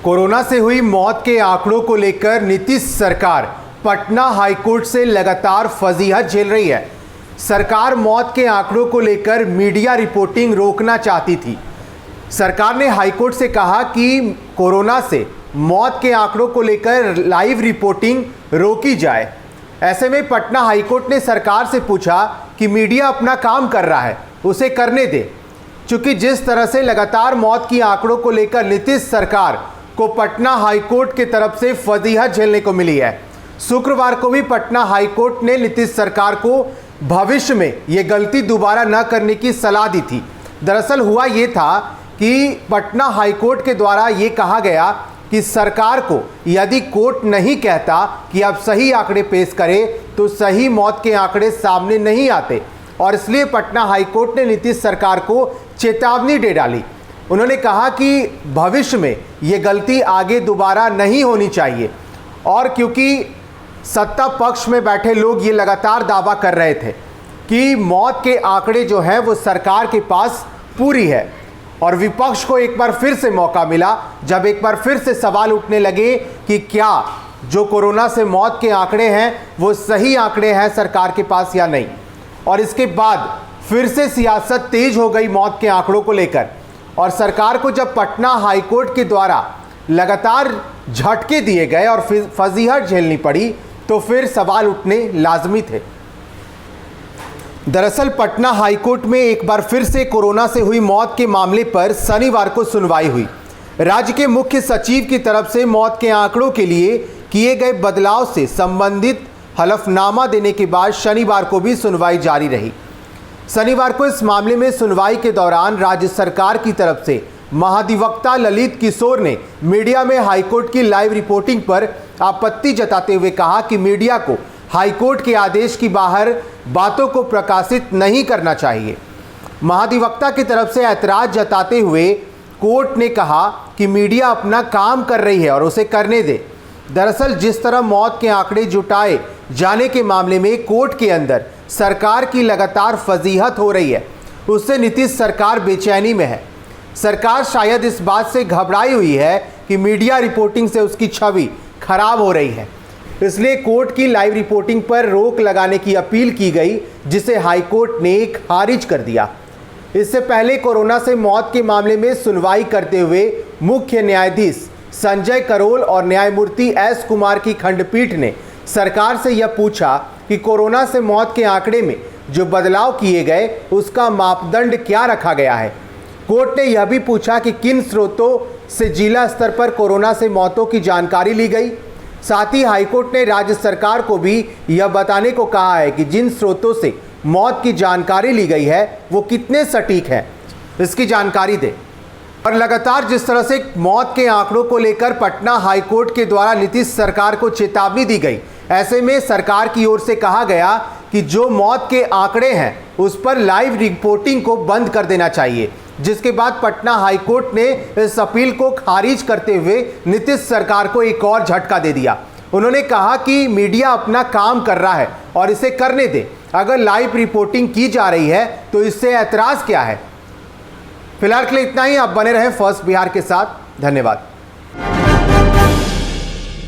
Corona से हुई मौत के आंकड़ों को लेकर नीतीश सरकार पटना हाईकोर्ट से लगातार फजीहत झेल रही है। सरकार मौत के आंकड़ों को लेकर मीडिया रिपोर्टिंग रोकना चाहती थी। सरकार ने हाईकोर्ट से कहा कि कोरोना से मौत के आंकड़ों को लेकर लाइव रिपोर्टिंग रोकी जाए। ऐसे में पटना हाईकोर्ट ने सरकार से पूछा कि मीडिया अपना काम कर रहा है, उसे करने दे। चूंकि जिस तरह से लगातार मौत की आंकड़ों को लेकर नीतीश सरकार को पटना हाईकोर्ट की तरफ से फजीहत झेलने को मिली है। शुक्रवार को भी पटना हाईकोर्ट ने नीतीश सरकार को भविष्य में ये गलती दोबारा न करने की सलाह दी थी। दरअसल हुआ ये था कि पटना हाईकोर्ट के द्वारा ये कहा गया कि सरकार को यदि कोर्ट नहीं कहता कि आप सही आंकड़े पेश करें तो सही मौत के आंकड़े सामने नहीं आते, और इसलिए पटना हाईकोर्ट ने नीतीश सरकार को चेतावनी दे डाली। उन्होंने कहा कि भविष्य में ये गलती आगे दोबारा नहीं होनी चाहिए। और क्योंकि सत्ता पक्ष में बैठे लोग ये लगातार दावा कर रहे थे कि मौत के आंकड़े जो हैं वो सरकार के पास पूरी है, और विपक्ष को एक बार फिर से मौका मिला जब एक बार फिर से सवाल उठने लगे कि क्या जो कोरोना से मौत के आंकड़े हैं वो सही आंकड़े हैं सरकार के पास या नहीं। और इसके बाद फिर से सियासत तेज हो गई मौत के आंकड़ों को लेकर, और सरकार को जब पटना हाईकोर्ट के द्वारा लगातार झटके दिए गए और फजीहत झेलनी पड़ी तो फिर सवाल उठने लाजमी थे। दरअसल पटना हाईकोर्ट में एक बार फिर से कोरोना से हुई मौत के मामले पर शनिवार को सुनवाई हुई। राज्य के मुख्य सचिव की तरफ से मौत के आंकड़ों के लिए किए गए बदलाव से संबंधित हलफनामा देने के बाद शनिवार को भी सुनवाई जारी रही। शनिवार को इस मामले में सुनवाई के दौरान राज्य सरकार की तरफ से महाधिवक्ता ललित किशोर ने मीडिया में हाईकोर्ट की लाइव रिपोर्टिंग पर आपत्ति जताते हुए कहा कि मीडिया को हाईकोर्ट के आदेश की बाहर बातों को प्रकाशित नहीं करना चाहिए। महाधिवक्ता की तरफ से ऐतराज जताते हुए कोर्ट ने कहा कि मीडिया अपना काम कर रही है और उसे करने दे। दरअसल जिस तरह मौत के आंकड़े जुटाए जाने के मामले में कोर्ट के अंदर सरकार की लगातार फजीहत हो रही है, उससे नीतीश सरकार बेचैनी में है। सरकार शायद इस बात से घबराई हुई है कि मीडिया रिपोर्टिंग से उसकी छवि खराब हो रही है, इसलिए कोर्ट की लाइव रिपोर्टिंग पर रोक लगाने की अपील की गई, जिसे हाईकोर्ट ने खारिज कर दिया। इससे पहले कोरोना से मौत के मामले में सुनवाई करते हुए मुख्य न्यायाधीश संजय करोल और न्यायमूर्ति एस कुमार की खंडपीठ ने सरकार से यह पूछा कि कोरोना से मौत के आंकड़े में जो बदलाव किए गए उसका मापदंड क्या रखा गया है। कोर्ट ने यह भी पूछा कि किन स्रोतों से जिला स्तर पर कोरोना से मौतों की जानकारी ली गई। साथ ही हाईकोर्ट ने राज्य सरकार को भी यह बताने को कहा है कि जिन स्रोतों से मौत की जानकारी ली गई है वो कितने सटीक है, इसकी जानकारी दे। और लगातार जिस तरह से मौत के आंकड़ों को लेकर पटना हाईकोर्ट के द्वारा नीतीश सरकार को चेतावनी दी गई, ऐसे में सरकार की ओर से कहा गया कि जो मौत के आंकड़े हैं उस पर लाइव रिपोर्टिंग को बंद कर देना चाहिए, जिसके बाद पटना हाईकोर्ट ने इस अपील को खारिज करते हुए नीतीश सरकार को एक और झटका दे दिया। उन्होंने कहा कि मीडिया अपना काम कर रहा है और इसे करने दे। अगर लाइव रिपोर्टिंग की जा रही है तो इससे ऐतराज क्या है। फिलहाल के लिए इतना ही। आप बने रहें फर्स्ट बिहार के साथ। धन्यवाद।